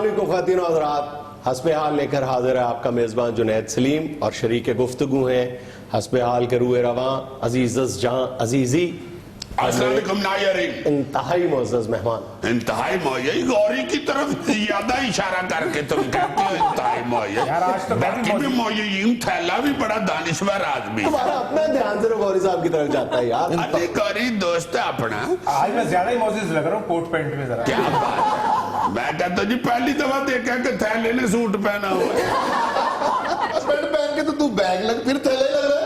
علیکم خواتین و حضرات، حسب حال لے کر حاضر ہے آپ کا میزبان جنید سلیم اور شریک گفتگو ہیں حسب حال کے روح رواں عزیز جان عزیزی السلام علیکم ناظرین، انتہائی معزز مہمان، انتہائی معیئی گوری کی طرف زیادہ اشارہ کر کے تم کہتے ہو انتہائی معیئی، باقی بھی معیئین تھیلا بھی بڑا دانشور آدمی، تمہارا اپنا دھیان سے غوری صاحب کی طرف جاتا ہے یار۔ علی گوری دوست ہے اپنا۔ آج میں زیادہ ہی معزز لگ رہا ہوں کوٹ پینٹ میں ذرا۔ کیا بات ہے، میں کہتا ہوں جی پہلی دفعہ دیکھا کہ تھیلے نے سوٹ پہنا ہوا ہے۔ سویٹ پہن کے تو بیگ لگ پھر تھیلے لگ رہا ہے۔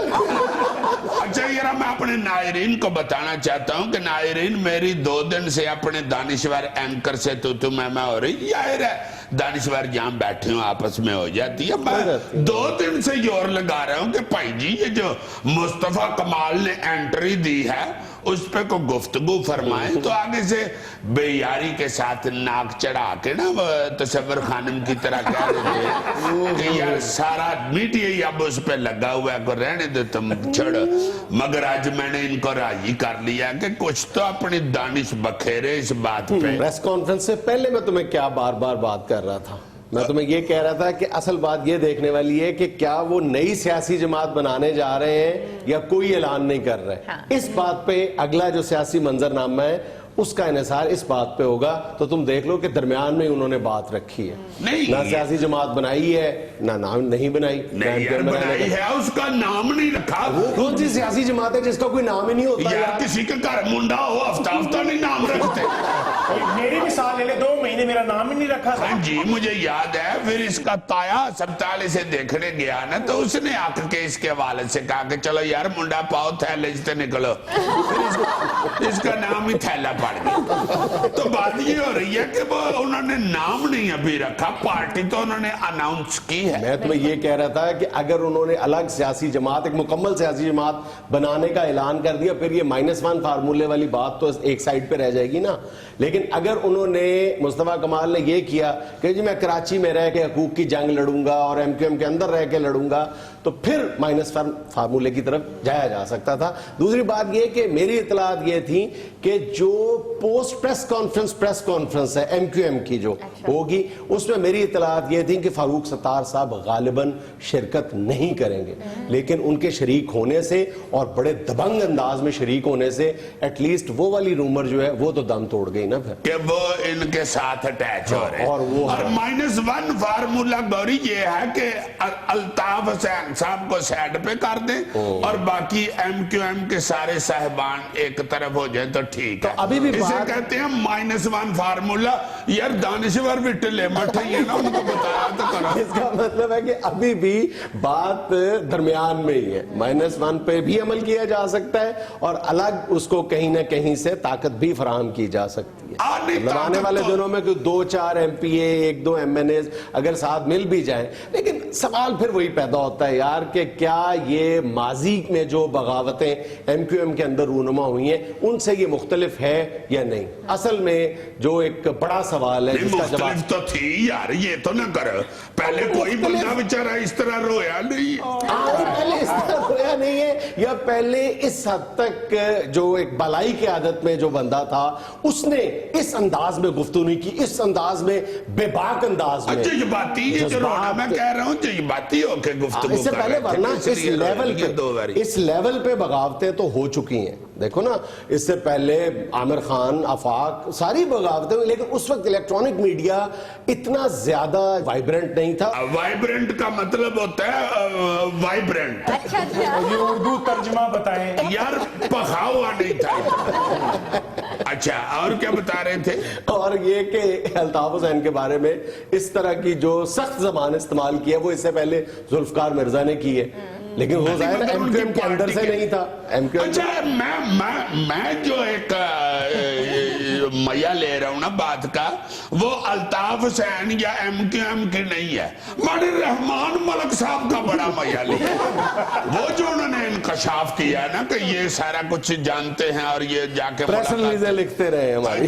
اچھا یار میں اپنے ناظرین کو بتانا چاہتا ہوں کہ ناظرین میری 2 دن سے اپنے دانشور اینکر سے تو میں ہو رہی ظاہر ہے دانشور جہاں بیٹھے ہوں آپس میں ہو جاتی ہے۔ میں 2 دن سے زور لگا رہا ہوں کہ بھائی جی یہ جو مصطفیٰ کمال نے انٹری دی ہے اس پہ کو گفتگو فرمائیں تو آگے سے بے یاری کے ساتھ ناک چڑھا کے نا تصور خانم کی طرح کہہ دیتے ہیں کہ یار سارا میڈیا ہی اب اس پہ لگا ہوا ہے کو رہنے دے تم چھڑ، مگر آج میں نے ان کو راضی کر لیا کہ کچھ تو اپنی دانش بکھیرے اس بات پہ۔ پریس کانفرنس سے پہلے میں تمہیں کیا بار بار بات کر رہا تھا، میں تمہیں یہ کہہ رہا تھا کہ اصل بات یہ دیکھنے والی ہے کہ کیا وہ نئی سیاسی جماعت بنانے جا رہے ہیں یا کوئی اعلان نہیں کر رہے۔ اس بات پہ اگلا جو سیاسی منظرنامہ ہے اس کا انحصار اس بات پہ ہوگا، تو تم دیکھ لو کہ درمیان میں انہوں نے بات رکھی ہے، نہ سیاسی جماعت بنائی ہے نہ نام نہیں بنائی، نہیں یار بنائی ہے اس کا نام نہیں رکھا۔ وہ کون سی سیاسی جماعت ہے جس کا کوئی نام ہی نہیں ہوتا یار کسی کے گھر منڈا ہو ہفتہ ہفتہ نہیں نام رکھتے۔ میری مثال لے لے 2 مہینے میرا نام ہی نہیں رکھا تھا۔ ہاں جی مجھے یاد ہے پھر اس کا تایا ہسپتال اسے دیکھنے گیا نا تو اس نے آ کے اس کے والد سے کہا کہ چلو یار منڈا پاؤ تھیلے سے نکلو، پھر اس کا نام ہی تھیلا پڑ گیا۔ تو بات یہ ہو رہی ہے کہ وہ انہوں نے نام نہیں ابھی رکھا، پارٹی تو انہوں نے اناؤنس کی ہے۔ میں تمہیں یہ کہہ رہا تھا کہ اگر انہوں نے الگ سیاسی جماعت ایک مکمل سیاسی جماعت بنانے کا اعلان کر دیا پھر یہ -1 فارمولے والی بات تو ایک سائیڈ پہ رہ جائے گی نا، لیکن اگر انہوں نے مصطفیٰ کمال نے یہ کیا کہ جی میں کراچی میں رہ کے حقوق کی جنگ لڑوں گا اور ایم کیو ایم کے اندر رہ کے لڑوں گا تو پھر -1 فارمولے کی طرف جایا جا سکتا تھا۔ دوسری بات یہ کہ میری اطلاعات یہ تھی کہ جو پوسٹ پریس کانفرنس ہے ایم کیو ایم کی جو ہوگی اس میں میری اطلاعات یہ تھی کہ فاروق ستار صاحب غالباً شرکت نہیں کریں گے، لیکن ان کے شریک ہونے سے اور بڑے دبنگ انداز میں شریک ہونے سے ایٹ لیسٹ وہ والی رومر جو ہے وہ تو دم توڑ گئی نا پھر کہ وہ ان کے ساتھ اٹیچ ہو رہے ہیں۔ اور -1 فارمولہ گوری یہ ہے کہ الطاف حسین صاحب کو سائڈ پہ کر دیں اور باقی ایم کیو ایم کے سارے صاحبان ایک طرف ہو جائیں تو ٹھیک ہے۔ ابھی بھی اسے کہتے ہیں -1 فارمولہ۔ یار دانشور بھی ٹلے مٹھے ہیں نا ان کو بتایا تو کرو۔ اس کا مطلب ہے کہ ابھی بھی بات درمیان میں ہی ہے، -1 پہ بھی عمل کیا جا سکتا ہے اور الگ اس کو کہیں نہ کہیں سے طاقت بھی فراہم کی جا سکتی ہے۔ آنے والے دنوں میں 2-4 ایم پی اے 1-2 ایم این ایز اگر ساتھ مل بھی جائیں، لیکن سوال پھر وہی پیدا ہوتا ہے یار کہ کیا یہ ماضی میں جو بغاوتیں ایم کیو ایم کے اندر رونما ہوئی ہیں ان سے یہ مختلف ہے یا نہیں؟ اصل میں جو ایک بڑا سوال ہے جس کا جواب مختلف تو تھی یار، یہ تو نہ کرو، پہلے کوئی بندہ بیچارہ اس طرح رویا نہیں، پہلے اس طرح رویا نہیں ہے یا پہلے اس حد تک جو ایک بالائی کی عادت میں جو بندہ تھا اس نے اس انداز میں گفتگو نہیں کی، اس انداز میں بے باک انداز میں جذباتی یہ جو رونا میں کہہ رہا ہوں جذباتی ہو کے گفتگو اس سے کر پہلے رہے ورنہ تھے۔ اس لیول پہ بغاوتیں تو ہو چکی ہیں، دیکھو نا اس سے پہلے عامر خان آفاق ساری بغاوتیں ہوئی، لیکن اس وقت الیکٹرانک میڈیا اتنا زیادہ وائبرنٹ نہیں تھا۔ وائبرنٹ کا مطلب ہوتا ہے وائبرنٹ، یہ اردو ترجمہ بتائیں یار پخا ہوا نہیں تھا۔ اچھا اور کیا بتا رہے تھے؟ اور یہ کہ الطاف حسین کے بارے میں اس طرح کی جو سخت زبان استعمال کی ہے وہ اس سے پہلے ذوالفقار مرزا نے کی ہے، لیکن وہ ظاہر ایم کیو ایم کے اندر سے نہیں تھا۔ اچھا میں جو ایک میا لے رہا ہوں نا بات کا وہ الطاف حسین یا ایم کیو ایم کی نہیں ہے، ماڈر رحمان ملک صاحب کا بڑا میا لیا، وہ جو انہوں نے انکشاف کیا نا کہ یہ سارا کچھ جانتے ہیں اور یہ جا کے پریس ریلیزیں لکھتے رہے ہماری۔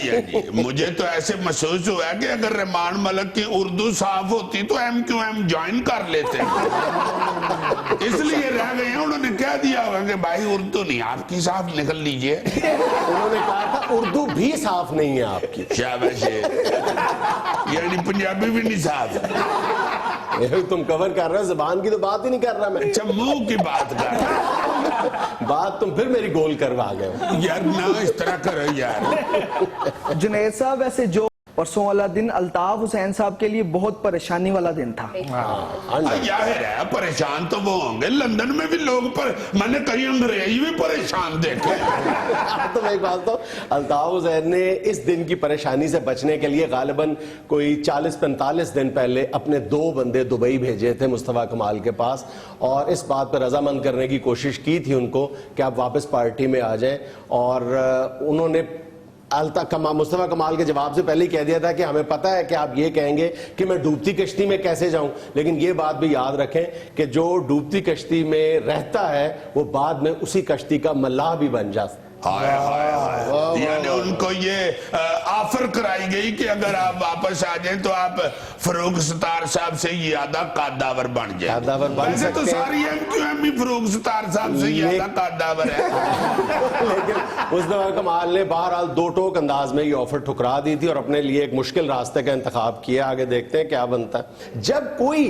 مجھے تو ایسے محسوس ہوا ہے کہ اگر رحمان ملک کی اردو صاف ہوتی تو ایم کیو ایم جوائن کر لیتے، اس لیے رہ گئے ہیں۔ انہوں نے کہہ دیا ہوگا کہ بھائی اردو نہیں آپ کی صاف نکل لیجئے، انہوں نے کہا تھا اردو بھی صاف साफ नहीं है आपकी। शाबाश यानी पंजाबी भी नहीं साफ। ये तुम कवर कर रहे हो, ज़बान की तो बात ही नहीं कर रहा मैं। अच्छा मुंह की बात कर रहा बात तुम फिर मेरी गोल करवा गए हो। यार ना इस तरह करो यार। जुनैद साहब, वैसे जो परसों वाला दिन अल्ताफ हुसैन साहब के लिए बहुत परेशानी वाला दिन था। जाहिर है परेशान तो वो होंगे, लंदन में भी लोग पर मैंने कई अंग्रेज भी परेशान देखे। तो मैं एक बात तो अल्ताफ हुसैन ने इस दिन की परेशानी से बचने के लिए गालिबन कोई 40-45 दिन पहले अपने 2 बंदे दुबई भेजे थे मुस्तफा कमाल के पास, और इस बात पर रजामंद करने की कोशिश की थी उनको कि आप वापस पार्टी में आ जाएं। और उन्होंने मुस्तफा कमाल के जवाब से पहले ही कह दिया था कि हमें पता है कि आप ये कहेंगे कि मैं डूबती कश्ती में कैसे जाऊं, लेकिन ये बात भी याद रखें कि जो डूबती कश्ती में रहता है वो बाद में उसी कश्ती का मल्लाह भी बन जाता। हाय हाय हाय, यानी उनको ये ऑफर कराई गई कि अगर आप वापस आ जाएं तो आप फरूक सतार साहब से ज्यादा कादावर बन जाए। वैसे तो सारी एमक्यूएम ही फरूक सतार साहब से ज्यादा कादावर है। लेकिन मुस्तफा कमाल ने बहरहाल 2 टोक अंदाज में ये ऑफर ठुकरा दी थी और अपने लिए एक मुश्किल रास्ते का इंतखाब किया। आगे देखते हैं क्या बनता है। जब कोई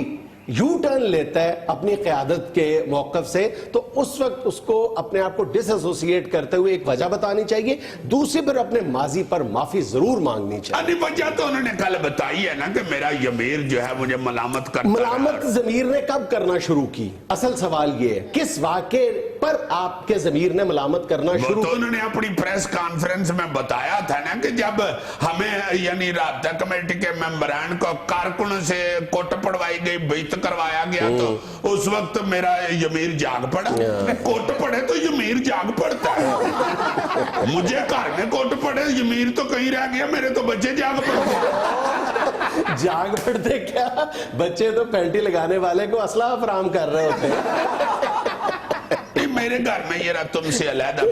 यू टर्न लेता है अपनी क़यादत के मौक़िफ़ से तो उस वक्त उसको अपने आप को डिसएसोसिएट करते हुए एक वजह बतानी चाहिए, दूसरी पर अपने माजी पर माफी जरूर मांगनी चाहिए। वजह तो उन्होंने कल बताई है ना कि मेरा ज़मीर जो है मुझे मलामत करता है। मलामत ज़मीर ने कब करना शुरू की? असल सवाल ये है किस वाक़े पर आपके ज़मीर ने मलामत करना शुरू? तो उन्होंने अपनी प्रेस कॉन्फ्रेंस में बताया था ना कि जब हमें यानी राब्ता कमेटी के मेंबरान को कारकुनों से कोट पड़वाई गई, बेइज्जत करवाया गया, तो उस वक्त मेरा ज़मीर जाग पड़ा। कोट पड़े तो ज़मीर जाग पड़ता है। मुझे घर में कोट पड़े, ज़मीर तो कहीं रह गया, मेरे तो बच्चे जाग पड़ते। जाग पड़ते क्या? बच्चे तो पैंटी लगाने वाले को असला फराम कर रहे होते हैं। मेरे घर में ये रहा तुमसे अलहदा।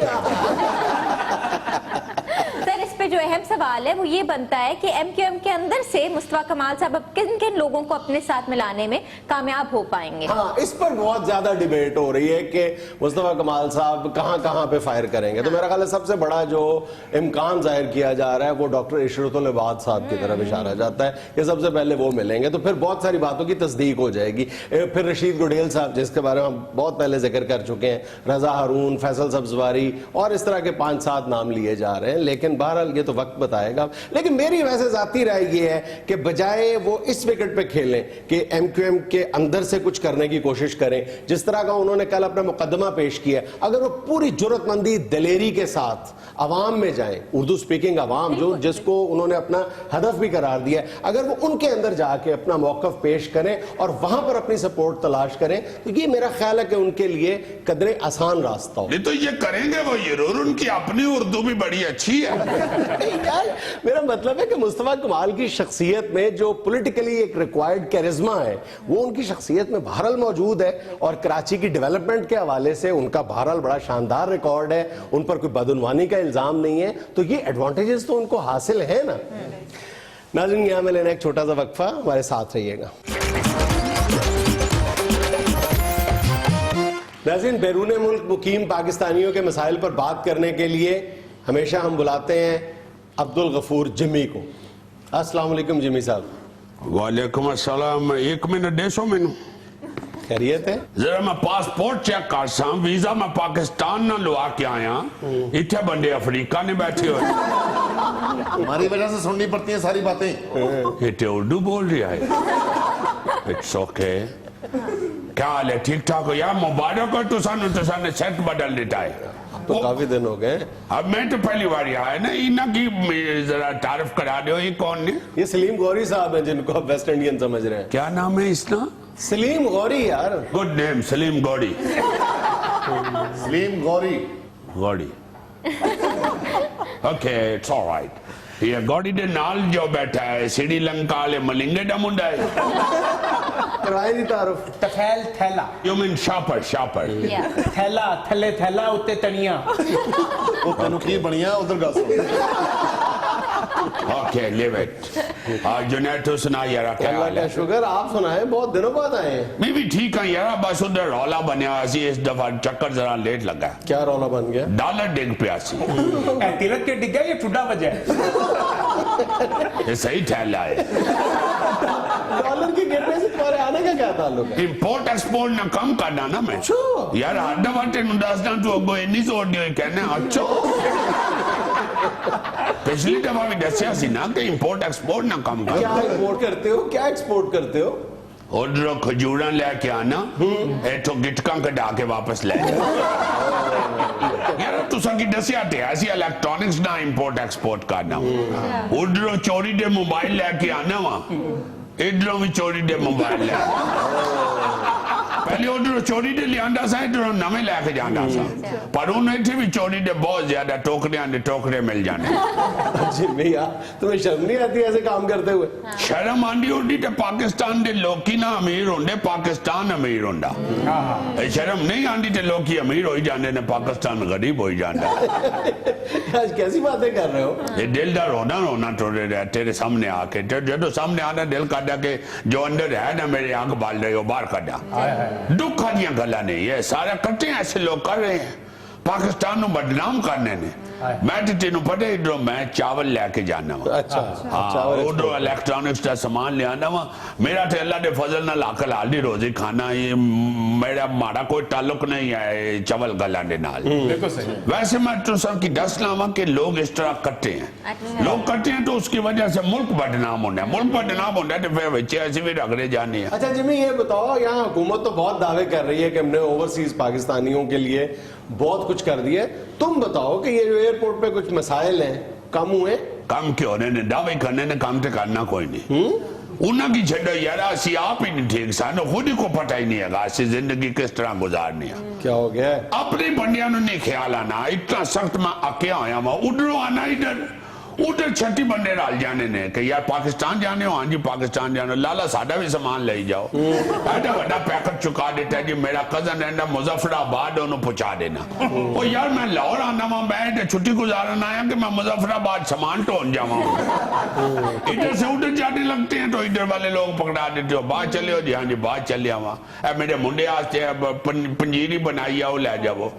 सर, इस पे जो अहम सवाल है वो ये बनता है कि एमक्यूएम के अंदर से मुस्तफा कमाल साहब अब किन किन लोगों को अपने साथ मिलाने में कामयाब हो पाएंगे? हाँ, इस पर बहुत ज्यादा डिबेट हो रही है कि मुस्तफा कमाल साहब कहां पे फायर करेंगे। तो मेरा ख्याल है सबसे बड़ा जो इम्कान जाहिर किया जा रहा है वो डॉक्टर इशरतुल इबाद साहब की तरफ इशारा जाता है कि सबसे पहले वो मिलेंगे, तो फिर बहुत सारी बातों की तस्दीक हो जाएगी। फिर रशीद गुडेल साहब जिसके बारे में हम बहुत पहले जिक्र कर चुके हैं, रजा हारून, फैसल सब्जवारी और इस तरह के 5-7 नाम लिए जा रहे हैं। लेकिन बहरहाल ये तो वक्त बताएगा। लेकिन मेरी वैसे जाती राय ये है कि बजाय वो इस विकेट पे खेलें कि एमक्यूएम के अंदर से कुछ करने की कोशिश करें, जिस तरह का उन्होंने कल अपना मुकदमा पेश किया, अगर वो पूरी जुर्रतमंदी दलेरी के साथ अवाम में जाएं, उर्दू स्पीकिंग अवाम जो जिसको उन्होंने अपना हदफ भी करार दिया, अगर वो उनके अंदर जाके अपना मौक़िफ़ पेश करें और वहां पर अपनी सपोर्ट तलाश करें, तो ये मेरा ख्याल है कि उनके लिए कदरे आसान रास्ता हो। तो ये करेंगे वो जरूर, उनकी अपनी उर्दू भी बड़ी अच्छी है। यार मेरा मतलब है कि मुस्तफा कमाल की शख्सियत में जो पॉलिटिकली एक रिक्वायर्ड कैरिज्मा है वो उनकी शख्सियत में बहरहाल मौजूद है, और कराची की डेवलपमेंट के हवाले से उनका बहरहाल बड़ा शानदार रिकॉर्ड है, उन पर कोई बदउनवानी का इल्जाम नहीं है, तो ये एडवांटेजेस तो उनको हासिल है ना। नाज़रीन, यहाँ में लेना एक छोटा सा वक्फा, हमारे साथ रहिएगा। नाज़रीन, बैरून मुल्क मुकीम पाकिस्तानियों के मसाइल पर बात करने के लिए हमेशा हम बुलाते हैं अब्दुल गफूर जिमी को। अस्सलाम वालेकुम जिमी साहब। वालेकुम अस्सलाम। 1 मिनट देसो मैनू, खैरियत है? जरा मैं पासपोर्ट चेक कर सा, वीजा मैं पाकिस्तान ना लवा के आया, इतने बंदे अफ्रीका ने बैठे हुए। हमारी वजह से सुननी पड़ती है सारी बातें। ये उर्दू बोल रहा है। It's okay. क्या हाल है? ठीक ठाक हो यार? मुबारक हो, तुसाने सेट बदल देता है। तो काफी दिन हो गए। अब मैं तो पहली बार यहाँ है ना, इना की जरा तारीफ करा दो। ये कौन है? ये सलीम गौरी साहब हैं जिनको आप वेस्ट इंडियन समझ रहे हैं। क्या नाम है इसका? सलीम गौरी यार। Good name, Salim Gauri. Salim Gauri. Gauri. Okay, it's alright. ये गौरी दे नाल जो बैठा है श्रीलंका वाले मलिंगे दा मुंडा है। करवाए नहीं तारुफ। तफैल थैला, You mean शापर, शापर। थैला थले थैला उत्ते तनिया। वो तेनू की बनिया उधर गल सुन। Okay, leave it. जुनैद तो सुना यार क्या अल्लाह हाल का है? शुक्र, आप सुनाए, बहुत दिनों बाद आए हैं। मैं भी ठीक हूँ यार, बस उधर रौला बनया सी, इस दफा चक्कर जरा लेट लगा, क्या रौला बन गया? डॉलर डिग पिया सी। ए, तिलक के डिग्गा ये ठुड्डा बजा ये सही ठहला है। डॉलर के गिरने से तुम्हारे आने का क्या ताल्लुक है? इंपोर्ट एक्सपोर्ट ना कम करना ना मैं यार, आधा वाटे नु दसना तू अगो इन्नी जोड़ दियो कहने अच्छो। पिछली दफा भी दसिया सी ना कि इंपोर्ट एक्सपोर्ट ना कम कर। क्या इंपोर्ट करते हो, क्या एक्सपोर्ट करते हो? उधरों खजूरा लेके आना, इथों गिटकां कढा के वापस ले जा। यार तुसा की दसिया ते ऐसी इलेक्ट्रॉनिक्स ना इंपोर्ट एक्सपोर्ट करना। उधरों चोरी दे मोबाइल लेके आना वा, इधरों भी चोरी दे मोबाइल ले। पहले उधरों चोरी दे लियांदा सा, इधरों नवे लेके जाना सा, पर उन्हें इथे भी चोरी दे बहुत ज्यादा टोकरे मिल जाने। जी भैया, तुम्हें शर्म नहीं आती ऐसे काम करते हुए? शर्म आंदी होंदी ते पाकिस्तान दे लोकी ना अमीर होंदे, पाकिस्तान अमीर होंदा। शर्म नहीं आंदी ते लोकी अमीर हो जाने ने, पाकिस्तान गरीब हो जाता। आज कैसी बातें कर रहे हो? ये दिल दा रोना तेरे सामने आके, जो सामने आना दिल करदा के जो अंदर है ना मेरे आंख बाल रहे हो बाहर कढ़ा। दुख दियां गल्लां नहीं है, सारे कट्टे ऐसे लोग कर रहे हैं पाकिस्तान नु बदनाम करने ने। मैं तो तेनू पता इधरों मैं चावल लेके जाना वा। अच्छा, हाँ, उधरों इलेक्ट्रॉनिक्स का सामान ले आना वा। मेरा तो अल्लाह दे फजल नाल अकल हाली रोजी खाना, ये मेरा माड़ा कोई ताल्लुक नहीं है चावल गला दे नाल। बिल्कुल सही। वैसे मैं तो सब की दस लावा कि लोग इस तरह करते हैं, लोग करते हैं तो उसकी वजह से मुल्क बदनाम होना है, मुल्क बदनाम होना है तो फिर बच्चे ऐसे भी रगड़े जाने हैं। अच्छा जिमी, ये बताओ, यहाँ हुकूमत तो बहुत दावे कर रही है कि हमने ओवरसीज पाकिस्तानियों के लिए बहुत कुछ कर दिया है। तुम बताओ कि ये जो एयरपोर्ट पे कुछ मसाइल हैं, कम हुए? काम क्यों ने दावे करने ने, काम तो करना कोई नहीं। उन्होंने छो यार, असी आप ही नहीं ठीक, सानू खुद ही को पता ही नहीं है असि जिंदगी किस तरह गुजारनी है। क्या हो गया? अपने बंदिया नहीं ख्याल आना, इतना सख्त मैं अकिया होया वा, उधरों आना इधर उधर छठी बंदे डाल जाने ने कि यार पाकिस्तान जाने हो, हाँ जी पाकिस्तान जाने, लाला साडा भी सामान ले जाओ। ऐसा बड़ा पैकेट चुका देता है जी, मेरा कजन रहना मुजफ्फराबाद, उन्होंने पहुंचा देना। ओ यार मैं लाहौर आना वा, मैं छुट्टी गुजारना आया कि मैं मुजफ्फराबाद सामान ढोन जावा। इधर से उधर जाने लगते हैं तो इधर वाले लोग पकड़ा देते हो, बाहर चले हो जी, हाँ जी बाहर चले आवा, मेरे मुंडे आस्ते पंजीरी बनाई है वो ले जाओ।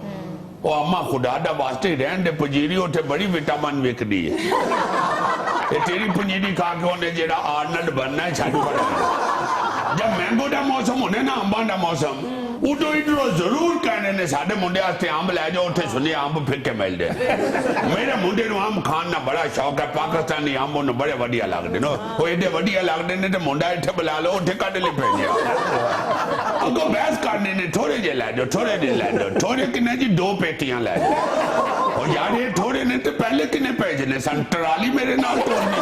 ओ अम्मा खुदा दा वास्ते रहन दे, पंजीरी उठे बड़ी विटामिन विकदी है। ये तेरी पंजीरी खा के उन्हें जेड़ा आर्नल्ड बनना है छड़ पड़ा। जब मैंगो दा मौसम होने ना, अंबा दा मौसम, उधर इधरों जरूर कहने ने साडे मुंडे आस्ते अंब ले जाओ, उठे सुने अंब फिक्के मिल दे। मेरे मुंडे नु अंब खान ना बड़ा शौक है, पाकिस्तानी अंब उन्हें बड़े वडिया लगदे नो, ओ एडे वडिया लगदे ने ते मुंडा इथे बुला लो, उठे कड ले भेजिया। अगो बहस करने ने, थोड़े जे ले जाओ, थोड़े जे ले जाओ, थोड़े किने जी 2 पेटियां ले जाओ। और यार ये थोड़े ने तो पहले किने भेजने सन, ट्राली मेरे नाल तोड़नी।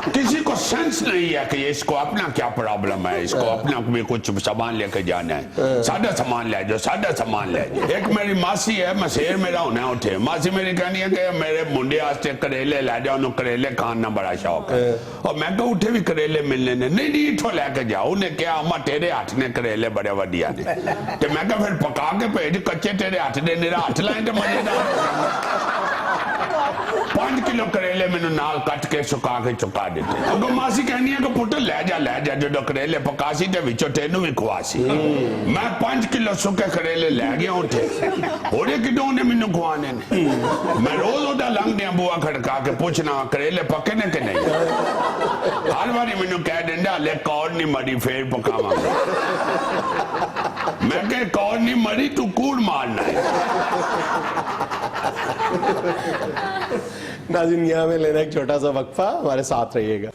किसी को सेंस नहीं है कि इसको अपना क्या प्रॉब्लम है, इसको अपना भी कुछ सामान लेके जाना है। सादा सामान ले जाओ, सादा सामान ले जाओ। एक मेरी मासी है, मैं शेर मेरा होना उठे, मासी मेरी कहनी है कि मेरे मुंडे वास्ते करेले ले जाओ, उन्हें करेले खाने का बड़ा शौक है। और मैं कहा उठे भी करेले मिलने ने, नहीं इथों लेके जाओ। उन्हें क्या अम्मा तेरे हाथ ने करेले बड़े वडिया ने, तो मैं कहा फिर पका के भेज, कच्चे तेरे हाथ दे, मेरा हाथ लाए तो मजेदार। 5 किलो करेले मैंने नाल कट के सुका के चुका देते। अगो मासी कहनी है कि पुट ले जा जो करेले पकासी ते विचों तेनू भी खुआसी। मैं 5 किलो सुके करेले ले गया उठे, होरे किडों ने मैनू खुआने ने। मैं रोज ओदा लंघदे बुआ खड़का के पूछना करेले पके ने कि नहीं। हर बारी मैनू कह देंदा ले कौड़ नहीं मरी फिर पकावांगे। मैं कह कौड़ नहीं मरी, तू कूड़ मारना है। नाज़रीन, यहाँ में लेना एक छोटा सा वक्फा, हमारे साथ रहिएगा।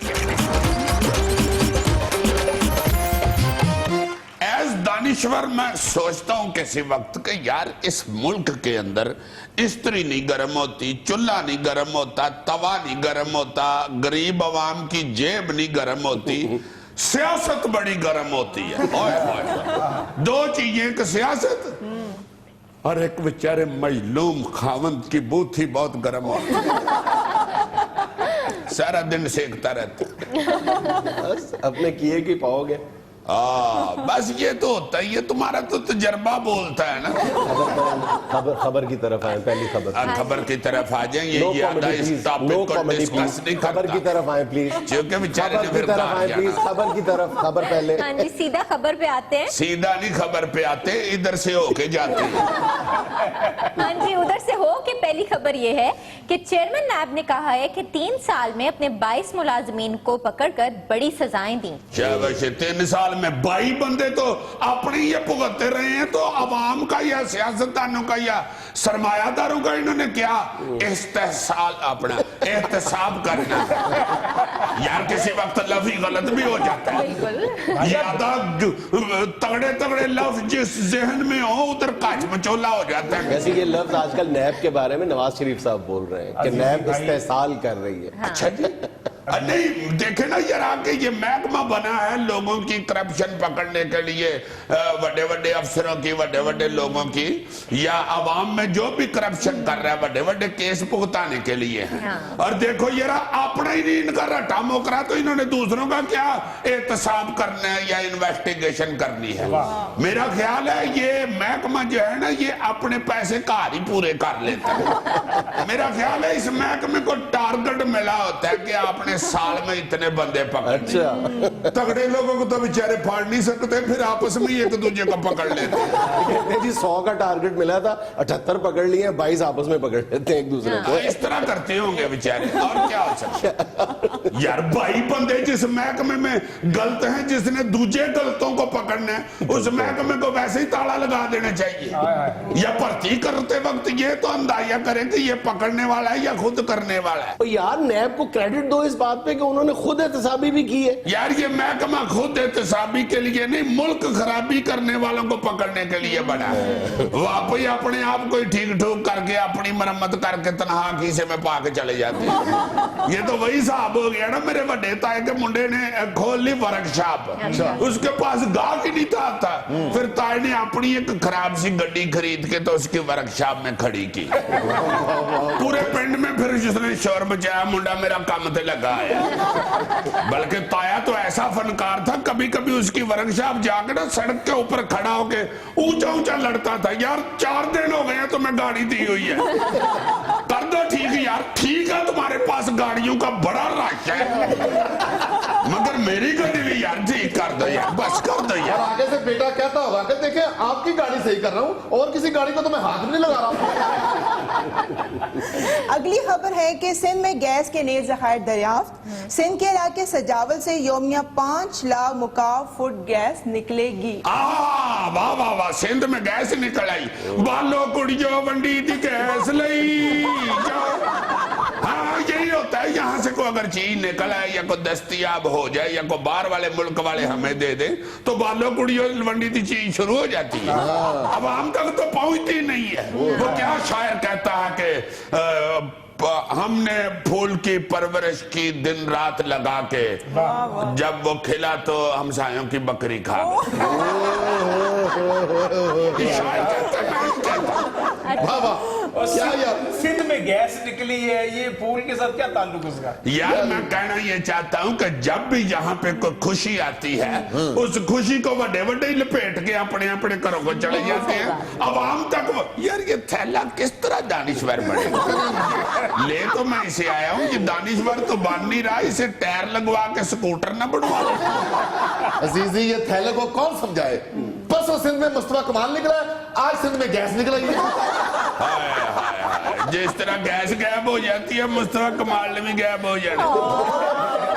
एज दानिश्वर मैं सोचता हूं किसी वक्त कि यार इस मुल्क के अंदर स्त्री नहीं गर्म होती, चूल्हा नहीं गर्म होता, तवा नहीं गर्म होता, गरीब आवाम की जेब नहीं गर्म होती, सियासत बड़ी गर्म होती है। ओए ओए, 2 चीजें कि सियासत और एक बेचारे मजलूम खावंद की बूथी बहुत गर्म होती है, सारा दिन सेकता रहता। बस अपने किए की पाओगे। बस ये तो होता ही है, तुम्हारा तो तजर्बा बोलता है ना। खबर की तरफ आए, पहली खबर। खबर की तरफ आ जाए, ये ज्यादा इस टॉपिक को डिस्कस नहीं खबर की करता। तरफ आए प्लीज, क्योंकि बेचारे ने खबर फिर की तरफ आए प्लीज, कहा खबर की तरफ, खबर पहले। हाँ जी, सीधा खबर पे आते हैं। सीधा नहीं खबर पे आते, इधर से होके जाते हैं। हाँ जी, उधर से हो के पहली खबर ये है कि चेयरमैन नैब ने कहा है कि 3 साल में अपने 22 मुलाजमीन को पकड़कर बड़ी सजाएं दी। शाबाश, 3 साल में 22 बंदे तो अपने ये भुगतते रहे हैं, तो अवाम का या सियासतदानों का या सरमायादारों का इन्होंने क्या इस्तेहसाल अपना एहतसाब करना। यार किसी वक्त लफ्ज गलत भी हो जाता है, ज्यादा तगड़े तगड़े लफ्ज जिस जहन में हो उधर काच मचोला हो जाता है। वैसे ये लफ्ज आजकल नैब के बारे में नवाज शरीफ साहब बोल रहे हैं कि नैब इस्तेहसाल कर रही है। अच्छा जी, नहीं देखे ना यार, आके ये महकमा बना है लोगों की करप्शन पकड़ने के लिए, बड़े बड़े अफसरों की, बड़े बड़े लोगों की, या आवाम में जो भी करप्शन कर रहा है बड़े बड़े केस भुगताने के लिए है। हाँ। और देखो यार, अपना ही नहीं इनका रटा मोकरा, तो इन्होंने दूसरों का क्या एहतसाब करना है या इन्वेस्टिगेशन करनी है। मेरा ख्याल है ये महकमा जो है ना, ये अपने पैसे कार ही पूरे कर लेता है। मेरा ख्याल है इस महकमे को टारगेट मिला होता है कि आपने साल में इतने बंदे पकड़। अच्छा, तगड़े लोगों को तो बेचारे फाड़ नहीं सकते, फिर आपस में एक दूसरे को पकड़ लेते हैं। कहते हैं जी 100 का टारगेट मिला था, 78 पकड़ लिए, 22 आपस में पकड़ लेते हैं एक दूसरे को। इस तरह करते होंगे बेचारे, और क्या हो सकता है यार। 22 बंदे जिस महकमे में गलत हैं, जिसने दूसरे गलतों को पकड़ना है, उस महकमे को वैसे ही ताला लगा देना चाहिए। या भर्ती करते वक्त ये तो अंदाजा करें कि ये पकड़ने वाला है या खुद करने वाला है। तो यार नैब को क्रेडिट दो इस बात पे कि उन्होंने खुद एहतसाबी भी की है। यार ये महकमा खुद एहतसाबी के लिए नहीं, मुल्क खराबी करने वालों को पकड़ने के लिए बना है। वो आप ही अपने आप को ठीक ठोक करके अपनी मरम्मत करके तनहा खीसे में पा के चले जाते हैं। ये तो वही साहब हो गया ना, मेरे बड़े ताए के मुंडे ने खोल ली वर्कशॉप, उसके पास गाहक ही नहीं था। फिर ताए ने अपनी एक खराब सी गड्डी खरीद के तो उसकी वर्कशॉप में खड़ी की। पूरे पिंड में फिर जिसने शोर मचाया, मुंडा मेरा काम ते लगा है। बल्कि ताया तो ऐसा फनकार था, कभी कभी उसकी वर्कशॉप जाकर ना सड़क के ऊपर खड़ा होके ऊंचा ऊंचा लड़ता था, यार 4 दिन हो गए तो मैं गाड़ी दी हुई है, कर दो ठीक यार। ठीक है, तुम्हारे पास गाड़ियों का बड़ा रश है, मगर मेरी गाड़ी भी यार ठीक कर दो यार, बस कर दो और यार। आगे से बेटा कहता होगा कि देखे आपकी गाड़ी सही कर रहा हूँ और किसी गाड़ी को तो मैं हाथ भी नहीं लगा रहा हूँ। अगली खबर है कि सिंध में गैस के नए ज़खायर दरियाफ्त। सिंध के इलाके सजावल से यौमिया 5 लाख मुकाब फुट गैस निकलेगी। वाह वाह वाह, सिंध में गैस निकल आई, बालो कुड़ियो वंडी दी गैस लई जाओ। हाँ यही होता है, यहाँ से कोई अगर चीज निकल आए या कोई दस्तयाब हो जाए या कोई बाहर वाले मुल्क वाले हमें दे दे तो बालो कुड़ियो वंडी दी चीज शुरू हो जाती है। अब हम तक तो पहुंचती नहीं है। वो क्या शायर कहता है कि हमने फूल की परवरिश की दिन रात लगा के, जब वो खिला तो हमसायों की बकरी खा यार सिंध में गैस निकली है, ये फूल के साथ क्या ताल्लुक उसका? यार मैं कहना ये चाहता हूँ कि जब भी यहाँ पे कोई खुशी आती है, उस खुशी को बड़े बड़े लपेट के अपने अपने घरों को चले जाते हैं। अवाम तक यार ये थैला किस तरह दानिश्वर बनेगा? ले तो मैं इसे आया हूँ कि दानिश्वर तो बन नहीं रहा, इसे टायर लगवा के स्कूटर न बनवा लो। अजीजी ये थैले को कौन समझाए? परसों सिंध में मुस्तफा कमाल निकला, आज सिंध में गैस निकल आई है। जिस तरह गैस गायब हो जाती है, मुस्तफा कमाल ने भी गायब हो जाना।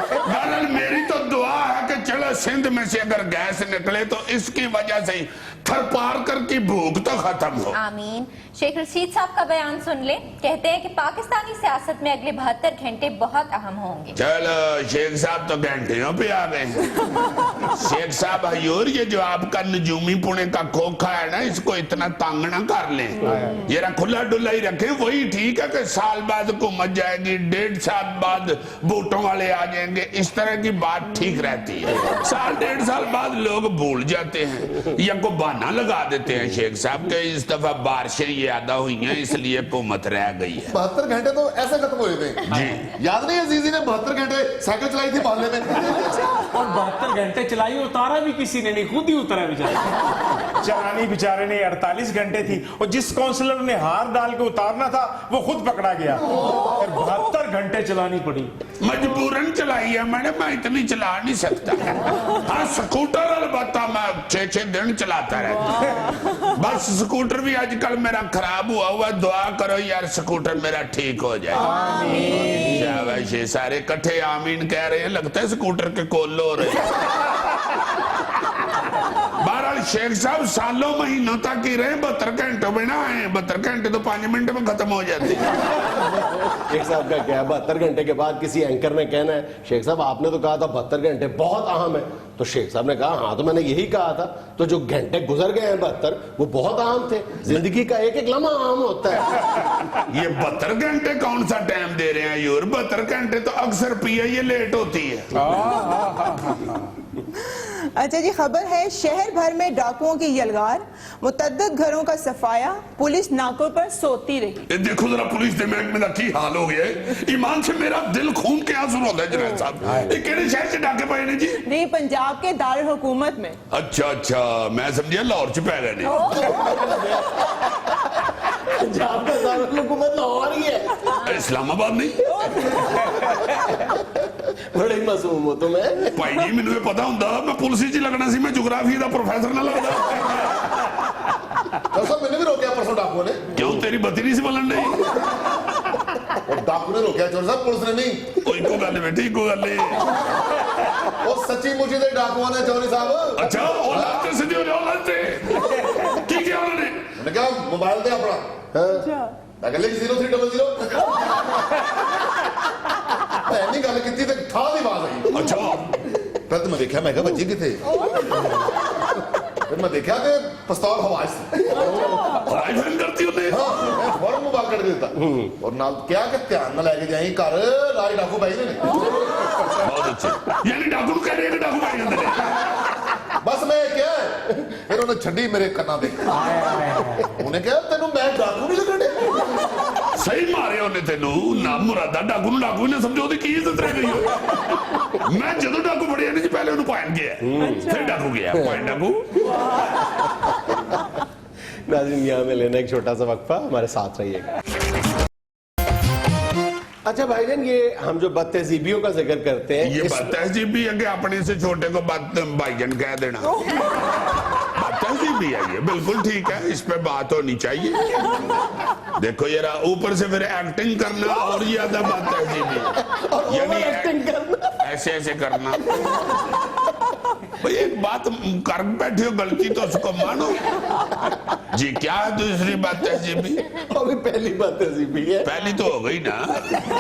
बहरहाल मेरी तो दुआ है कि चलो सिंध में से अगर गैस निकले तो इसकी वजह से थरपारकर की भूख तो खत्म हो। आमीन। शेख रशीद साहब का बयान सुन ले, कहते हैं कि पाकिस्तानी सियासत में अगले 72 घंटे बहुत अहम होंगे। चलो शेख साहब तो घंटियों पे आ गए हैं। शेख साहब हजूर, ये जो आपका नजूमी पुणे का खोखा है ना, इसको इतना तंग ना कर लें, ये खुला डुला ही रखें। वही ठीक है कि साल बाद हुकूमत जाएगी, 1.5 साल बाद बूटों वाले आ जाएंगे, इस तरह की बात ठीक रहती है। 1.5 साल बाद लोग भूल जाते हैं या को बहाना लगा देते हैं शेख साहब कि इस दफा बारिशें ज्यादा हुई हैं इसलिए हुकूमत रह गई है। 72 घंटे तो ऐसे खत्म हुए थे जी। याद नहीं अजीजी ने 72 घंटे साइकिल चलाई थी मोहल्ले में। और 72 घंटे चलाई, उतारा भी किसी ने नहीं, खुद ही उतरा बेचारा। चलानी बेचारे ने 48 घंटे थी, और जिस काउंसलर ने हार डाल के उतारना था वो खुद पकड़ा गया और 72 घंटे चलानी पड़ी। मजबूरन चलाई है मैंने, मैं इतनी चला नहीं सकता। हाँ स्कूटर अलबत्ता मैं 6-6 दिन चलाता रहता। बस स्कूटर भी आजकल मेरा खराब हुआ, दुआ करो यार स्कूटर मेरा ठीक हो जाए। शाबाश, सारे इकट्ठे आमीन कह रहे हैं, लगता है स्कूटर के कोल्लो हो रहे हैं। बहरहाल शेख साहब सालों महीनों तक ही रहे, 72 घंटों में ना आए। 72 घंटे तो 5 मिनट में खत्म हो जाते हैं। शेख साहब का क्या है, 72 घंटे के बाद किसी एंकर ने कहना है शेख साहब आपने तो कहा था 72 घंटे बहुत अहम है, तो शेख साहब ने कहा हाँ तो मैंने यही कहा था, तो जो घंटे गुजर गए हैं 72 वो बहुत अहम थे। जिंदगी का एक एक लम्हा अहम होता है। ये 72 घंटे कौन सा टाइम दे रहे हैं यूर? 72 घंटे तो अक्सर पीआईए लेट होती है। अच्छा जी, खबर है शहर भर में डाकुओं की यलगार, मुतअद्दिद घरों का सफाया, पुलिस नाकों पर सोती रही। ये देखो जरा पुलिस दे महकमे दा की हाल हो गया है। ईमान से मेरा दिल खून के आंसू रोंदा है जनाब साहब। ये केड़े शहर से डाके पए ने जी? नहीं, पंजाब के दारुल हुकूमत में। अच्छा अच्छा, मैं समझिया लाहौर च पै गए ने। पंजाब का दारुल हुकूमत लाहौर ही है, इस्लामाबाद नहीं। बड़े ही मासूम हो तुम्हें। भाई जी मैनू पता हुंदा मैं पुलिस च लगना सी, मैं ज्योग्राफी दा प्रोफेसर ना लगदा। सब मैंने भी रोका परसों डाकुओं ने। क्यों तेरी बत्ती नहीं सी बलन नहीं? और डाकू ने रोका चोर साहब, पुलिस ने नहीं। कोई को गल बेटी को गल नहीं। वो सच्ची मुची दे डाकुओं ने चौधरी साहब। अच्छा ओ लाते सीधी हो जाओ लाते। की किया उन्होंने? मैंने कहा मोबाइल दे अपना। मैं कह लिख 0300। नहीं गल की तो ठा दी आवाज आई। अच्छा फिर तो मैं देखा, मैं कहा बच्ची किथे? फिर मैं देखा कि पिस्तौल हवाज से। हवाई फिल्म करती होते। हाँ, मैं फौरन मोबाइल कट देता और नाल क्या कि ध्यान न लेके जाई घर राज डाकू भाई ने। बहुत अच्छे, यानी डाकू कह रहे हैं डाकू भाई जाते ने। बस मैं क्या फिर उन्हें छड़ी मेरे कन्ना दे। उन्हें कहा तेनू मैं डाकू नहीं लगने। सही मारे उन्हें तेनू ना मुरादा डाकू नूं डाकू ने समझो ओदी की इज्जत रह गई हो। मैं जदों डाकू फड़िया नहीं पहले उन्हें पॉइंट गया, फिर डाकू गया पॉइंट डाकू। नाज़रीन यहाँ में लेना एक छोटा सा वक्फा, हमारे साथ रहिएगा। अच्छा भाईजान, ये हम जो बदतहजीबियों का जिक्र करते हैं, ये बदतहजीब भी है कि अपने से छोटे को भाईजान कह देना। बदतहजीब भी है ये, बिल्कुल ठीक है, इस पे बात होनी चाहिए। देखो यार ऊपर से फिर एक्टिंग करना और ज्यादा बदतहजीबी, यानी ऐसे ऐसे करना। भाई एक बात कर बैठे हो गलती तो उसको मानो जी। क्या है दूसरी बात तहजीबी? अभी पहली बात तहजीबी है, पहली तो हो गई ना,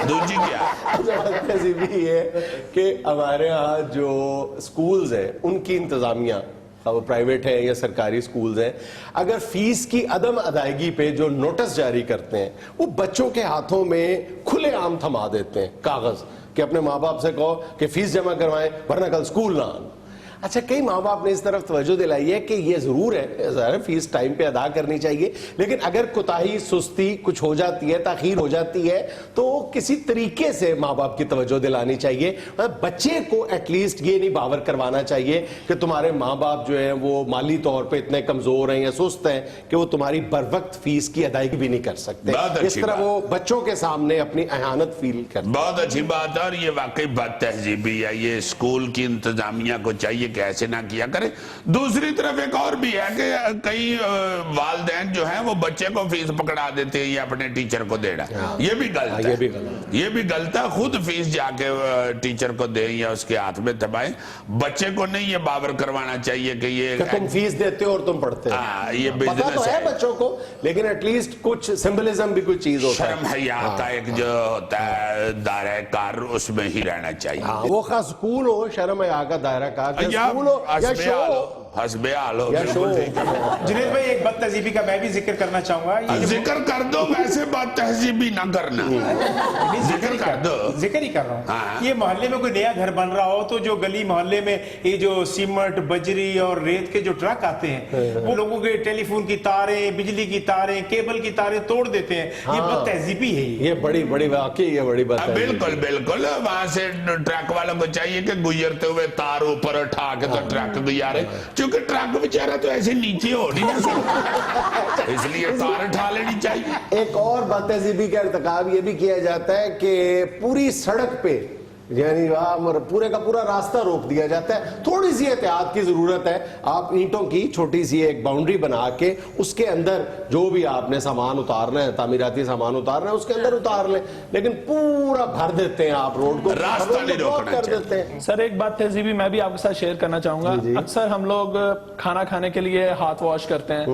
दूसरी क्या? तहजीबी है कि हमारे यहाँ जो स्कूल्स हैं उनकी इंतजामिया, वो प्राइवेट है या सरकारी स्कूल्स हैं, अगर फीस की अदम अदायगी पे जो नोटिस जारी करते हैं वो बच्चों के हाथों में खुलेआम थमा देते हैं कागज कि अपने माँ बाप से कहो कि फीस जमा करवाएं वरना कल स्कूल ना आना। अच्छा, कई माँ बाप ने इस तरफ तवज्जो दिलाई है कि ये जरूर है फीस टाइम पे अदा करनी चाहिए, लेकिन अगर कोताही सुस्ती कुछ हो जाती है, ताखीर हो जाती है, तो किसी तरीके से माँ बाप की तवज्जो दिलानी चाहिए। बच्चे को एटलीस्ट ये नहीं बावर करवाना चाहिए कि तुम्हारे माँ बाप जो है वो माली तौर पर इतने कमजोर हैं या सुस्त हैं कि वो तुम्हारी बर वक्त फीस की अदायगी भी नहीं कर सकते। इस तरह वो बच्चों के सामने अपनी अहानत फील करते। बहुत अच्छी बात है और ये वाकई बात तहजीबी है। ये स्कूल की इंतजामिया को चाहिए कि ऐसे ना किया करे। दूसरी तरफ एक और भी है कि कई वालिदैन जो हैं वो बच्चे को फीस पकड़ा देते हैं, ये अपने टीचर को देना, ये भी गलत है। ये भी गलत है। खुद फीस जाके टीचर को दें या उसके हाथ में थमाएं। बच्चे को नहीं ये बावर करवाना चाहिए कि ये तुम फीस देते हो और तुम पढ़ते हो। ये पता तो है बच्चों को, लेकिन एटलीस्ट कुछ सिंबलिज्म भी कुछ चीज होता है। शर्म हया का एक जो होता है दायरा कार, उसमें ही रहना चाहिए। वो खास स्कूल हो, शर्म हया का दायरा कार, या स्कूल हो या शो, हसबे हाल हो या बिल्कुल शो। ठीक है। जुनेद भाई एक बद तहजीबी का मैं भी जिक्र करना चाहूंगा। ये जिक्र कर दो, वैसे बात तहजीबी ना करना, जिक्र कर दो। जिक्र ही कर रहा हूँ। हाँ। ये मोहल्ले में कोई नया घर बन रहा हो तो जो गली मोहल्ले में ये जो सीमेंट बजरी और रेत के जो ट्रक आते हैं वो लोगों के टेलीफोन की तारें, बिजली की तारें, केबल की तारें तोड़ देते हैं। ये बद तहजीबी है ये बड़ी बड़ी वाकई ये बड़ी बात है। बिल्कुल बिल्कुल, वहां से ट्रक वालों को चाहिए कि गुजरते हुए तार ऊपर उठा के तो ट्रक गुजारे, क्योंकि ट्रक बेचारा तो ऐसे नीचे हो नहीं ना सकता, इसलिए तार उठा लेनी चाहिए। एक और बदतहजीबी का इर्तिकाब ये भी किया जाता है कि पूरी सड़क पे यानी वहां पूरे का पूरा रास्ता रोक दिया जाता है। थोड़ी सी एहतियात की जरूरत है। आप ईंटों की छोटी सी एक बाउंड्री बना के उसके अंदर जो भी आपने सामान उतारना है, तामीराती सामान उतारना है, उसके अंदर उतार लें, लेकिन पूरा भर देते हैं आप रोड को, रास्ता नहीं रोकना कर चाहिए। देते हैं। सर एक बात तहजीबी मैं भी आपके साथ शेयर करना चाहूंगा। अक्सर हम लोग खाना खाने के लिए हाथ वॉश करते हैं,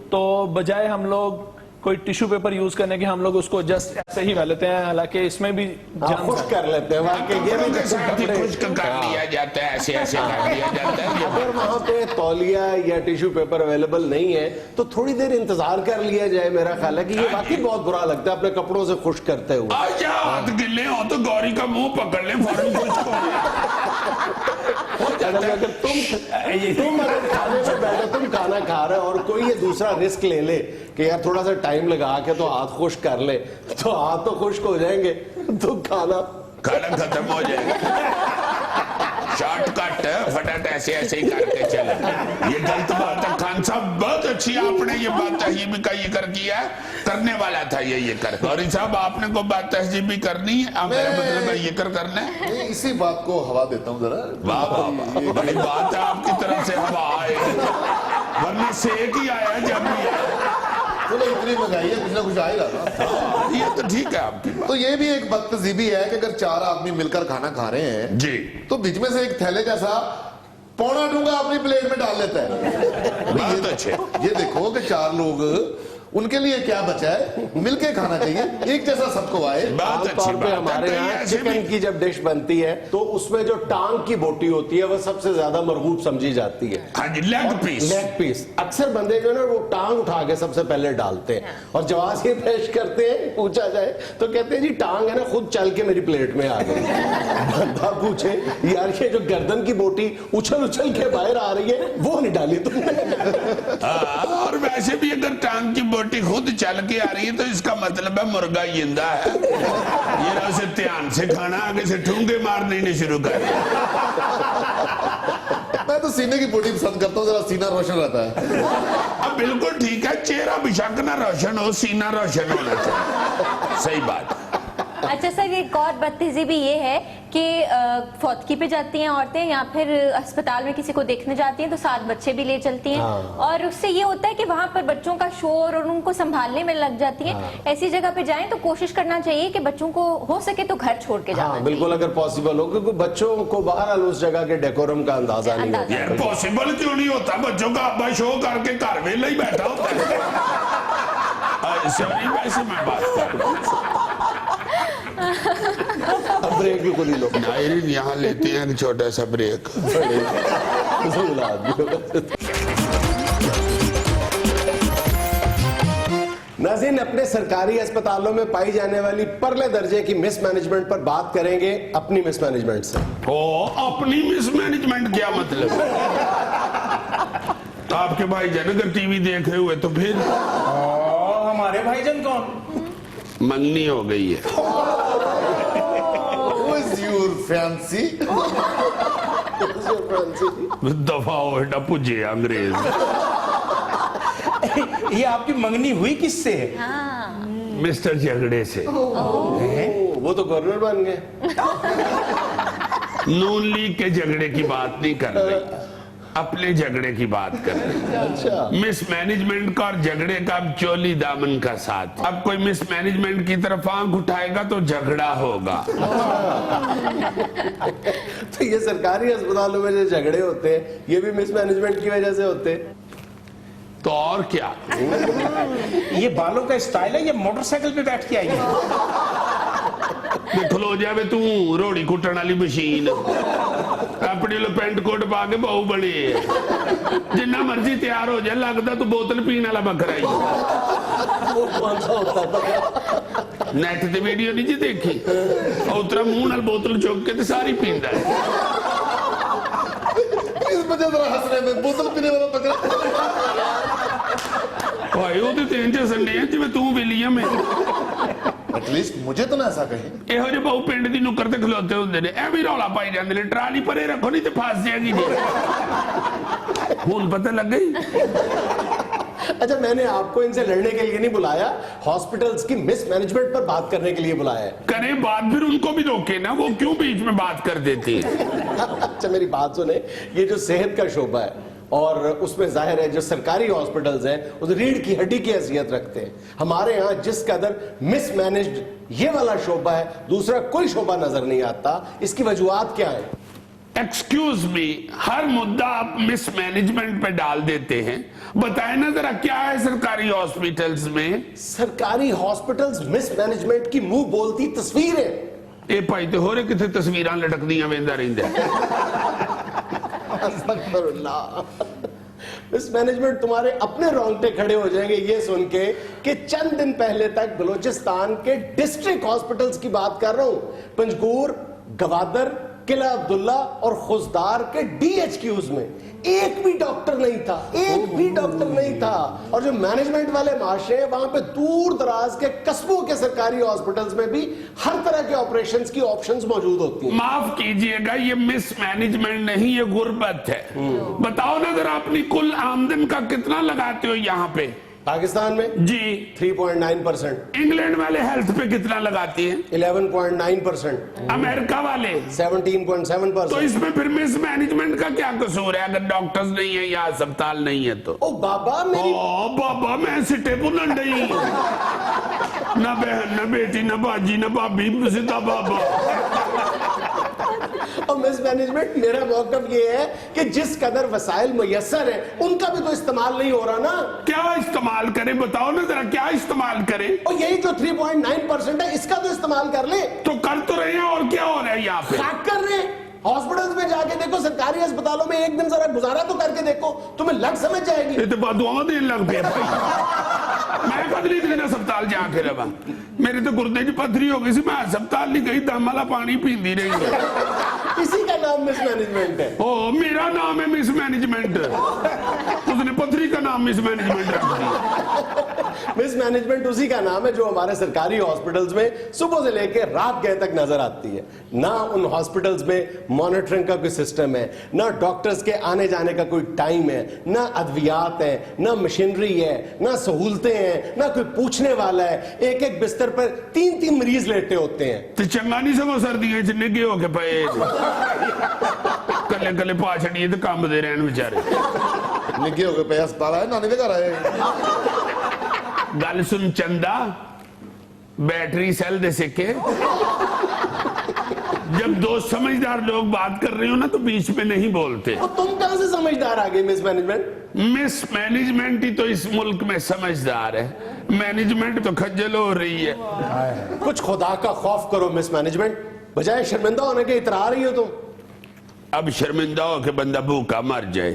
तो बजाय हम लोग कोई टिश्यू पेपर यूज करने के हम लोग उसको जस्ट ऐसे ही फैल लेते हैं, हालांकि इसमें भी जान खुश कर लेते हैं वाकई ये कपड़ों भी के साथ ही खुश्क कर लिया जाता है, ऐसे ऐसे कर लिया जाता है। अगर वहां पे तौलिया या टिश्यू पेपर अवेलेबल नहीं है तो थोड़ी देर इंतजार कर लिया जाए। मेरा ख्याल है कि ये वाकई बहुत बुरा लगता है अपने कपड़ों से खुश करते हुए। आज हाथ गिले हो तो गौरी का मुंह पकड़ ले, फौरन खुश्क हो जाता है। अगर तुम अगर खाने पे बैठे, तुम खाना खा रहे हो और कोई ये दूसरा रिस्क ले ले कि यार थोड़ा सा टाइम लगा के तो हाथ खुश्क कर ले, तो हाथ तो खुश्क हो जाएंगे तो खाना खत्म हो जाएगा। शॉर्टकट फटाफट ऐसे ऐसे ही करके चले, ये गलत बात है। खान साहब बहुत अच्छी आपने ये बात तहजीबी का जिक्र किया है, करने वाला था ये कर। गौरी साहब आपने को बात तहजीबी करनी है, मेरा मतलब है जिक्र करना है। नहीं, इसी बात को हवा देता हूँ जरा। वाह वाह वाह, बड़ी बात है आपकी तरफ से हवा आए, वरना सेक ही आया जब भी आया। चलो इतनी महंगाई है, कुछ ना कुछ आएगा ना। ये तो ठीक है आपकी बात। तो ये भी एक बदतहजीबी है कि अगर 4 आदमी मिलकर खाना खा रहे हैं जी, तो बीच में से एक थैले जैसा पौना डूंगा अपनी प्लेट में डाल लेता है। बहुत अच्छे। ये देखो कि 4 लोग, उनके लिए क्या बचा है, मिलके खाना चाहिए, एक जैसा सबको आए। बहुत अच्छी आमतौर पे बात हमारे है। यहाँ ऐसे भी चिकन की जब डिश बनती है तो उसमें जो टांग की बोटी होती है वो सबसे ज्यादा मरगूब समझी जाती है। हाँ जी, लेग पीस। लेग पीस अक्सर बंदे जो है ना वो टांग उठा के सबसे पहले डालते हैं और जवाब ये पेश करते हैं, पूछा जाए तो कहते हैं जी टांग है ना खुद चल के मेरी प्लेट में आ गई। बंदा पूछे यार ये जो गर्दन की बोटी उछल उछल के बाहर आ रही है वो नहीं डाली तुमने। और वैसे भी अगर टांग की बोटी खुद चल के आ रही है तो इसका मतलब है मुर्गा जिंदा है। ये ना उसे ध्यान से खाना, आगे से ठूंगे मारने नहीं शुरू कर दिया। मैं तो सीने की बोटी पसंद करता हूँ, जरा सीना रोशन रहता है। अब बिल्कुल ठीक है, चेहरा बेशक ना रोशन हो, सीना रोशन होना चाहिए। सही बात। अच्छा सर, एक और बदतहजीबी ये है कि फौतगी पे जाती हैं औरतें या फिर अस्पताल में किसी को देखने जाती हैं तो 7 बच्चे भी ले चलती हैं। और उससे ये होता है कि वहां पर बच्चों का शोर और उनको संभालने में लग जाती हैं। ऐसी जगह पे जाएं तो कोशिश करना चाहिए कि बच्चों को हो सके तो घर छोड़ के जाना बिल्कुल अगर पॉसिबल हो, क्योंकि बच्चों को बहरहाल उस जगह के डेकोरम का अंदाजा नहीं होता। यार पॉसिबल क्यों नहीं होता, बच्चों का अब्बा शो करके घर वेला ही बैठा होता है। सॉरी, वैसे मैं बात कर रहा हूँ। अब ब्रेक भी खुद ही लो। नायरीन यहाँ लेते हैं एक छोटा सा ब्रेक। नाज़रीन, अपने सरकारी अस्पतालों में पाई जाने वाली परले दर्जे की मिसमैनेजमेंट पर बात करेंगे अपनी मिसमैनेजमेंट से। ओ, अपनी मिसमैनेजमेंट क्या मतलब? आपके भाईजान अगर टीवी देख रहे हुए तो फिर हमारे भाईजान कौन? मंगनी हो गई है। Who is your fiancé? दफा हो बेटा, पुजे अंग्रेज। ये आपकी मंगनी हुई किससे? मिस्टर झगड़े से। वो तो गवर्नर बन गए। नून लीग के झगड़े की बात नहीं कर रही, अपने झगड़े की बात कर रहे। अच्छा, मिसमैनेजमेंट का और झगड़े का अब चोली दामन का साथ। अब कोई मिसमैनेजमेंट की तरफ आंख उठाएगा तो झगड़ा होगा। तो ये सरकारी अस्पतालों में जो झगड़े होते हैं ये भी मिसमैनेजमेंट की वजह से होते हैं। तो और क्या? ये बालों का स्टाइल है, ये मोटरसाइकिल पे बैठ के आई है। ਤੇ ਖਲੋ ਜਾਵੇ ਤੂੰ ਰੋੜੀ ਕੁੱਟਣ ਵਾਲੀ ਮਸ਼ੀਨ ਆਪਣੇ ਲੋ ਪੈਂਟ ਕੋਟ ਪਾ ਕੇ ਬਹੁ ਬਣੇ ਜਿੰਨਾ ਮਰਜ਼ੀ ਤਿਆਰ ਹੋ ਜਾ ਲੱਗਦਾ ਤੂੰ ਬੋਤਲ ਪੀਣ ਵਾਲਾ ਬੱਕਰਾ ਹੀ वो कौन सा होता है? ਨੈਟ ਤੇ ਵੀਡੀਓ ਨਹੀਂ ਜੀ ਦੇਖੀ ਉਤਰਾ ਮੂੰਹ ਨਾਲ ਬੋਤਲ ਚੁੱਕ ਕੇ ਤੇ ਸਾਰੀ ਪੀਂਦਾ ਹੈ इस वजह जरा हंस रहे हैं बोतल पीने वाला बकरा ਭਾਈ ਉਹਦੇ ਤੇ ਇੰਜ ਸੰਨੇ ਆ ਜਿਵੇਂ ਤੂੰ ਵਿਲੀਅਮ ਹੈ एटलीस्ट मुझे तो ना ऐसा कहे ਇਹੋ ਜਿਹੇ ਬਹੁ ਪਿੰਡ ਦੀ ਨੁੱਕਰ ਤੇ ਖਲੋਤੇ ਹੁੰਦੇ ਨੇ ਐਵੇਂ ਰੌਲਾ ਪਾਈ ਜਾਂਦੇ ਨੇ ਟਰਾਲੀ ਪਰੇ ਰੱਖੋ ਨਹੀਂ ਤੇ ਫਸ ਜਾਏਗੀ ਜੀ ਹੁਣ ਪਤਾ ਲੱਗ ਗਈ अच्छा, मैंने आपको इनसे लड़ने के लिए नहीं बुलाया, हॉस्पिटल्स की मिसमैनेजमेंट पर बात करने के लिए बुलाया है। करे बात फिर उनको भी रोके ना, वो क्यों बीच में बात कर देती है। अच्छा मेरी बात सुने, ये जो सेहत का शोबा है और उसमें जाहिर है जो सरकारी हॉस्पिटल्स हैं उस रीढ़ की हड्डी की हैसियत रखते हैं। हमारे यहाँ जिस कदर मिसमैनेज्ड ये वाला शोबा है, दूसरा कोई शोबा नजर नहीं आता। इसकी वजूहात क्या है? एक्सक्यूज मी, हर मुद्दा आप मिसमैनेजमेंट पे डाल देते हैं, बताए ना जरा क्या है सरकारी हॉस्पिटल्स में। सरकारी हॉस्पिटल्स मिसमैनेजमेंट की मुंह बोलती तस्वीर है। ਇਹ ਭਾਈ ਤੇ ਹੋਰੇ ਕਿਥੇ ਤਸਵੀਰਾਂ ਲਟਕਦੀਆਂ ਵੇਂਦਾ ਰਹਿੰਦਾ मिसमैनेजमेंट तुम्हारे अपने रोंगटे खड़े हो जाएंगे ये सुन के कि चंद दिन पहले तक बलूचिस्तान के डिस्ट्रिक्ट हॉस्पिटल्स की बात कर रहा हूं, पंजगूर, गवादर, किला अब्दुल्ला और खुजदार के डीएचक्यूज में एक भी डॉक्टर नहीं था, एक भी डॉक्टर नहीं था। और जो मैनेजमेंट वाले माशरे हैं वहां पे दूर दराज के कस्बों के सरकारी हॉस्पिटल्स में भी हर तरह के ऑपरेशंस की ऑप्शंस मौजूद होती हैं। माफ कीजिएगा, ये मिसमैनेजमेंट नहीं, ये गुर्बत है। बताओ ना जरा अपनी कुल आमदन का कितना लगाते हो यहाँ पे पाकिस्तान में जी? 3.9%। इंग्लैंड वाले हेल्थ पे कितना लगाती हैं? 11.9%। अमेरिका वाले 17.7%। तो इसमें फिर मिसमैनेजमेंट का क्या कसूर है अगर डॉक्टर्स नहीं है या अस्पताल नहीं है तो? ओ बाबा मेरी बाबा मैं सिटे बुलन नहीं ना बहन ना बेटी ना बाजी ना भाभी सीधा बाबा। और मिसमैनेजमेंट मेरा मौकफ ये है कि जिस कदर वसाइल मुयस्सर है उनका भी तो इस्तेमाल नहीं हो रहा ना। क्या इस्तेमाल करें बताओ ना जरा, क्या इस्तेमाल करें? और यही जो 3.9% है इसका तो इस्तेमाल कर ले। तो कर तो रहे हैं और क्या हो रहा है यहाँ पे? खाक कर रहे हैं। हॉस्पिटल्स में जाके देखो, सरकारी अस्पतालों में एक दिन जरा गुजारा तो करके देखो, तुम्हें लग समझ जाएगी। ये तो बदुआओं देने लग पे भाई। मैं बदली दिन अस्पताल जाके रहा, मेरे तो गुर्दे की पथरी हो गई सी, मैं अस्पताल नहीं गई, दम वाला पानी पींदी रही। इसी का नाम मिसमैनेजमेंट है। ओ मेरा नाम है मिसमैनेजमेंट, उसने पथरी का नाम मिसमैनेजमेंट रख दिया। मिसमैनेजमेंट उसी का नाम है जो हमारे सरकारी हॉस्पिटल्स में सुबह से लेकर रात गए तक नजर आती है। ना उन हॉस्पिटल्स में मॉनिटरिंग का कोई सिस्टम है, ना डॉक्टर्स के आने जाने का कोई टाइम है, ना अद्वियात है, ना मशीनरी है, ना सहूलतें हैं, ना कोई पूछने वाला है। एक एक बिस्तर पर 3-3 मरीज लेटे होते हैं। तो चंगा नहीं समझ सर्दियां च निगे हो के पे कले कले पाछड़ी तो काम दे रहे बेचारे। निगे हो गए पे अस्पताल आए नानी के घर आए। गल सुन चंदा, बैटरी सेल दे सिक्के, जब दो समझदार लोग बात कर रहे हो ना तो बीच में नहीं बोलते। तो तुम कहां से समझदार आ गए? मिसमैनेजमेंट मिसमैनेजमेंट ही तो इस मुल्क में समझदार है, मैनेजमेंट तो खज्जल हो रही है। कुछ खुदा का खौफ करो मिसमैनेजमेंट, बजाय शर्मिंदा होने के इतरा रही हो तुम। अब शर्मिंदा हो के बंदा भूखा मर जाए।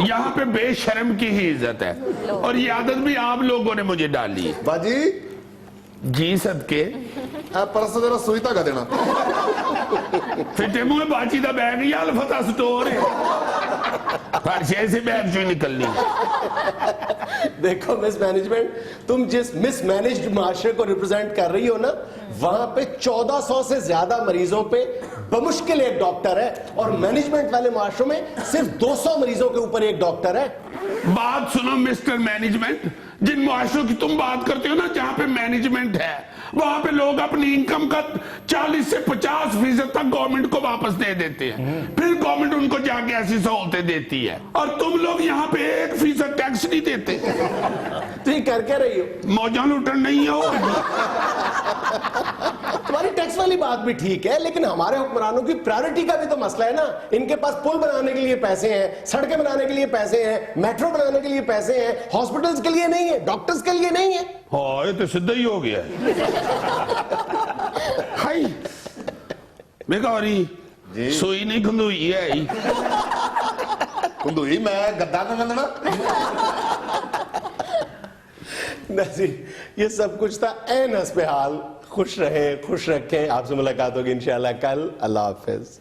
यहाँ पे बेशर्म की ही इज्जत है और ये आदत भी आप लोगों ने मुझे डाली है। बाजी जी सदके परसों जरा सुई धागा देना। फिटे मुंह बाची दा बैग या अलफता स्टोर है, फर्शे से बैग चो निकलनी। देखो मिसमैनेजमेंट, तुम जिस मिसमैनेज्ड माशरे को रिप्रेजेंट कर रही हो ना, वहां पे 1400 से ज्यादा मरीजों पे बमुश्किल एक डॉक्टर है और मैनेजमेंट वाले माशरों में सिर्फ 200 मरीजों के ऊपर एक डॉक्टर है। बात सुनो मिस्टर मैनेजमेंट, जिन मुआशरों की तुम बात करते हो ना जहां पे मैनेजमेंट है, वहां पे लोग अपनी इनकम का 40 से 50% तक गवर्नमेंट को वापस दे देते हैं, फिर गवर्नमेंट उनको जाके ऐसी सहूलतें देती है और तुम लोग यहाँ पे 1% टैक्स नहीं देते। तो ये कर क्या रही हो? मौजा लूटन नहीं हो। तुम्हारी टैक्स वाली बात भी ठीक है, लेकिन हमारे हुक्मरानों की प्रायोरिटी का भी तो मसला है ना। इनके पास पुल बनाने के लिए पैसे हैं, सड़कें बनाने के लिए पैसे हैं, मेट्रो बनाने के लिए पैसे हैं, हॉस्पिटल्स के लिए नहीं है, डॉक्टर्स के लिए नहीं है। हाँ ये तो सीधा ही हो गया है। हाय मैं गौरी जी। सोई नहीं खंदुई है कुंदूई मैं गद्दा में गंदना नाज़रीन, ये सब कुछ था ऐन हस्बे हाल। खुश रहे, खुश रखें। आपसे मुलाकात होगी इंशाल्लाह कल। अल्लाह हाफिज।